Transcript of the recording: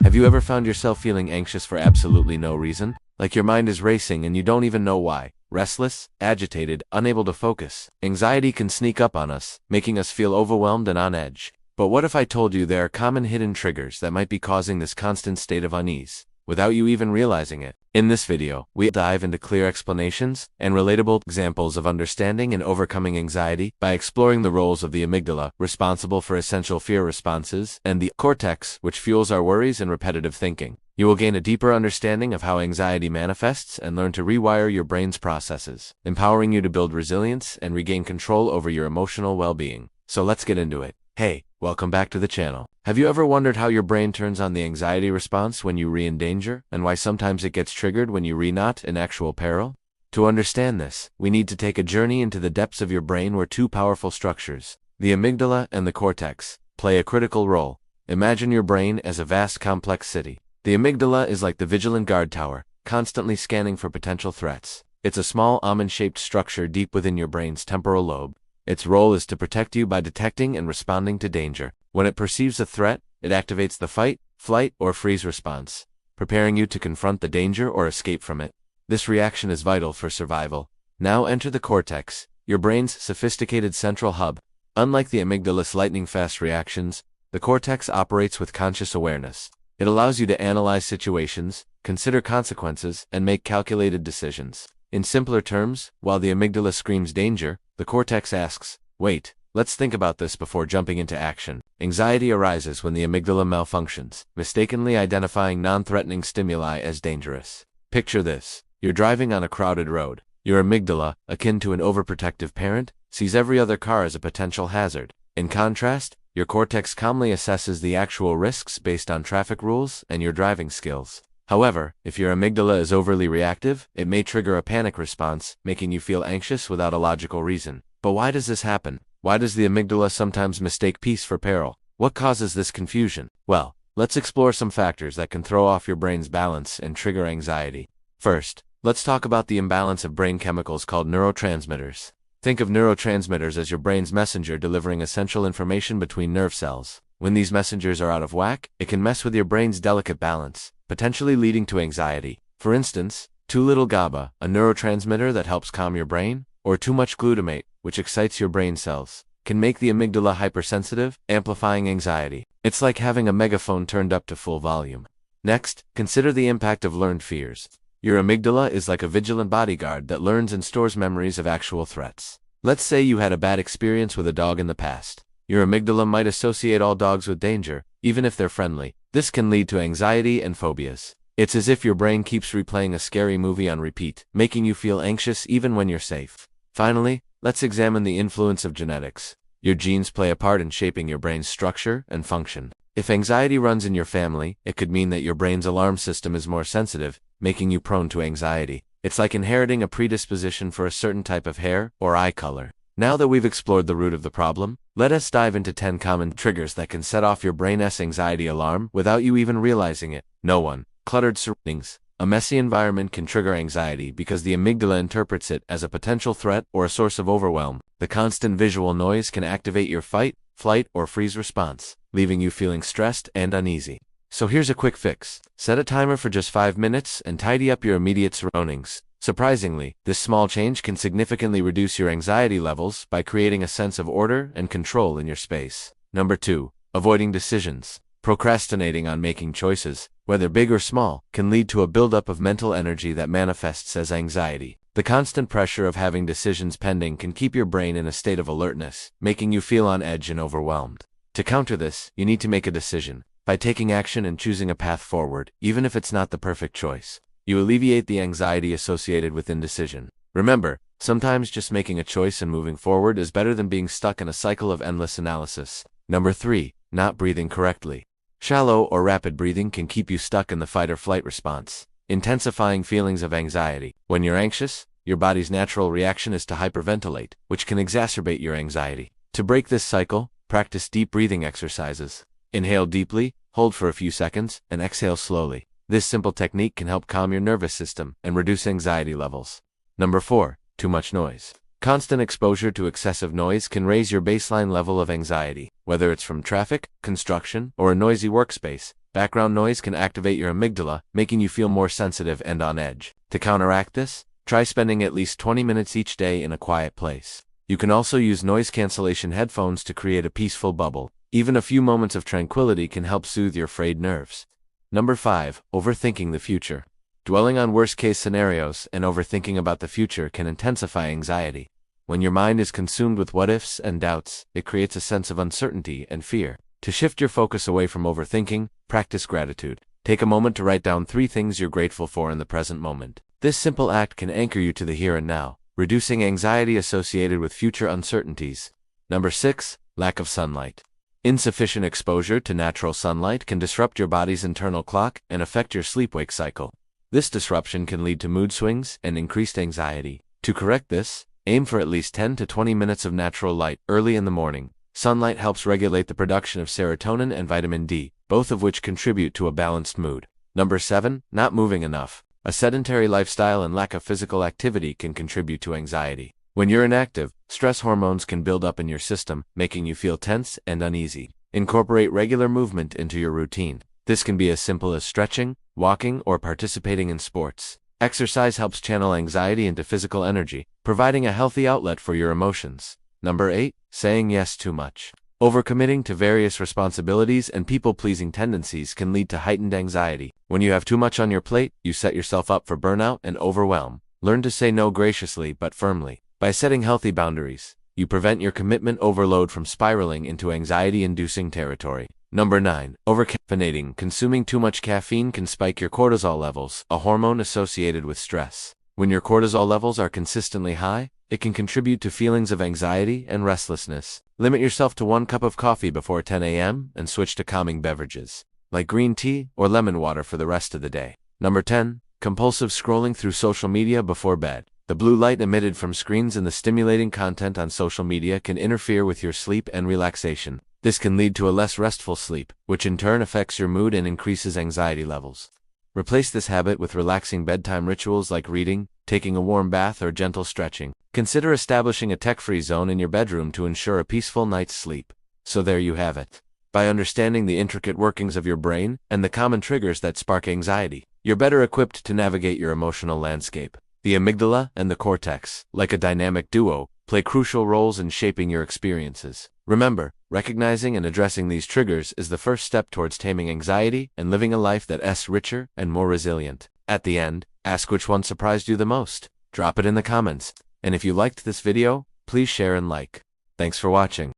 Have you ever found yourself feeling anxious for absolutely no reason? Like your mind is racing and you don't even know why. Restless, agitated, unable to focus. Anxiety can sneak up on us, making us feel overwhelmed and on edge. But what if I told you there are common hidden triggers that might be causing this constant state of unease, without you even realizing it? In this video, we dive into clear explanations and relatable examples of understanding and overcoming anxiety by exploring the roles of the amygdala, responsible for essential fear responses, and the cortex, which fuels our worries and repetitive thinking. You will gain a deeper understanding of how anxiety manifests and learn to rewire your brain's processes, empowering you to build resilience and regain control over your emotional well-being. So let's get into it. Hey, welcome back to the channel. Have you ever wondered how your brain turns on the anxiety response when you re in danger, and why sometimes it gets triggered when you re not in actual peril? To understand this, we need to take a journey into the depths of your brain where two powerful structures, the amygdala and the cortex, play a critical role. Imagine your brain as a vast complex city. The amygdala is like the vigilant guard tower, constantly scanning for potential threats. It's a small almond-shaped structure deep within your brain's temporal lobe. Its role is to protect you by detecting and responding to danger. When it perceives a threat, it activates the fight, flight, or freeze response, preparing you to confront the danger or escape from it. This reaction is vital for survival. Now enter the cortex, your brain's sophisticated central hub. Unlike the amygdala's lightning-fast reactions, the cortex operates with conscious awareness. It allows you to analyze situations, consider consequences, and make calculated decisions. In simpler terms, while the amygdala screams danger, the cortex asks, wait, let's think about this before jumping into action. Anxiety arises when the amygdala malfunctions, mistakenly identifying non-threatening stimuli as dangerous. Picture this. You're driving on a crowded road. Your amygdala, akin to an overprotective parent, sees every other car as a potential hazard. In contrast, your cortex calmly assesses the actual risks based on traffic rules and your driving skills. However, if your amygdala is overly reactive, it may trigger a panic response, making you feel anxious without a logical reason. But why does this happen? Why does the amygdala sometimes mistake peace for peril? What causes this confusion? Well, let's explore some factors that can throw off your brain's balance and trigger anxiety. First, let's talk about the imbalance of brain chemicals called neurotransmitters. Think of neurotransmitters as your brain's messenger delivering essential information between nerve cells. When these messengers are out of whack, it can mess with your brain's delicate balance, potentially leading to anxiety. For instance, too little GABA, a neurotransmitter that helps calm your brain, or too much glutamate, which excites your brain cells, can make the amygdala hypersensitive, amplifying anxiety. It's like having a megaphone turned up to full volume. Next, consider the impact of learned fears. Your amygdala is like a vigilant bodyguard that learns and stores memories of actual threats. Let's say you had a bad experience with a dog in the past. Your amygdala might associate all dogs with danger, even if they're friendly. This can lead to anxiety and phobias. It's as if your brain keeps replaying a scary movie on repeat, making you feel anxious even when you're safe. Finally, let's examine the influence of genetics. Your genes play a part in shaping your brain's structure and function. If anxiety runs in your family, it could mean that your brain's alarm system is more sensitive, making you prone to anxiety. It's like inheriting a predisposition for a certain type of hair or eye color. Now that we've explored the root of the problem, let us dive into 10 common triggers that can set off your brain's anxiety alarm without you even realizing it. No one. Cluttered surroundings. A messy environment can trigger anxiety because the amygdala interprets it as a potential threat or a source of overwhelm. The constant visual noise can activate your fight, flight, or freeze response, leaving you feeling stressed and uneasy. So here's a quick fix. Set a timer for just 5 minutes and tidy up your immediate surroundings. Surprisingly, this small change can significantly reduce your anxiety levels by creating a sense of order and control in your space. Number 2. Avoiding decisions. Procrastinating on making choices, whether big or small, can lead to a buildup of mental energy that manifests as anxiety. The constant pressure of having decisions pending can keep your brain in a state of alertness, making you feel on edge and overwhelmed. To counter this, you need to make a decision. By taking action and choosing a path forward, even if it's not the perfect choice, you alleviate the anxiety associated with indecision. Remember, sometimes just making a choice and moving forward is better than being stuck in a cycle of endless analysis. Number 3. Not breathing correctly. Shallow or rapid breathing can keep you stuck in the fight or flight response, intensifying feelings of anxiety. When you're anxious, your body's natural reaction is to hyperventilate, which can exacerbate your anxiety. To break this cycle, practice deep breathing exercises. Inhale deeply, hold for a few seconds, and exhale slowly. This simple technique can help calm your nervous system and reduce anxiety levels. Number 4. Too much noise. Constant exposure to excessive noise can raise your baseline level of anxiety. Whether it's from traffic, construction, or a noisy workspace, Background noise can activate your amygdala, making you feel more sensitive and on edge. To counteract this, try spending at least 20 minutes each day in a quiet place. You can also use noise cancellation headphones to create a peaceful bubble. Even a few moments of tranquility can help soothe your frayed nerves. Number 5. Overthinking the future. Dwelling on worst-case scenarios and overthinking about the future can intensify anxiety. When your mind is consumed with what-ifs and doubts, it creates a sense of uncertainty and fear. To shift your focus away from overthinking, practice gratitude. Take a moment to write down 3 things you're grateful for in the present moment. This simple act can anchor you to the here and now, reducing anxiety associated with future uncertainties. Number 6. Lack of sunlight. Insufficient exposure to natural sunlight can disrupt your body's internal clock and affect your sleep-wake cycle. This disruption can lead to mood swings and increased anxiety. To correct this, aim for at least 10 to 20 minutes of natural light early in the morning. Sunlight helps regulate the production of serotonin and vitamin D, both of which contribute to a balanced mood. Number 7. Not moving enough. A sedentary lifestyle and lack of physical activity can contribute to anxiety. When you're inactive, stress hormones can build up in your system, making you feel tense and uneasy. Incorporate regular movement into your routine. This can be as simple as stretching, walking, or participating in sports. Exercise helps channel anxiety into physical energy, providing a healthy outlet for your emotions. Number 8. Saying yes too much. Overcommitting to various responsibilities and people-pleasing tendencies can lead to heightened anxiety. When you have too much on your plate, you set yourself up for burnout and overwhelm. Learn to say no graciously but firmly. By setting healthy boundaries, you prevent your commitment overload from spiraling into anxiety-inducing territory. Number 9. Overcaffeinating. Consuming too much caffeine can spike your cortisol levels, a hormone associated with stress. When your cortisol levels are consistently high, it can contribute to feelings of anxiety and restlessness. Limit yourself to 1 cup of coffee before 10 a.m. and switch to calming beverages, like green tea or lemon water for the rest of the day. Number 10. Compulsive scrolling through social media before bed. The blue light emitted from screens and the stimulating content on social media can interfere with your sleep and relaxation. This can lead to a less restful sleep, which in turn affects your mood and increases anxiety levels. Replace this habit with relaxing bedtime rituals like reading, taking a warm bath, or gentle stretching. Consider establishing a tech-free zone in your bedroom to ensure a peaceful night's sleep. So there you have it. By understanding the intricate workings of your brain and the common triggers that spark anxiety, you're better equipped to navigate your emotional landscape. The amygdala and the cortex, like a dynamic duo, play crucial roles in shaping your experiences. Remember, recognizing and addressing these triggers is the first step towards taming anxiety and living a life that's richer and more resilient. At the end, ask which one surprised you the most. Drop it in the comments. And if you liked this video, please share and like. Thanks for watching.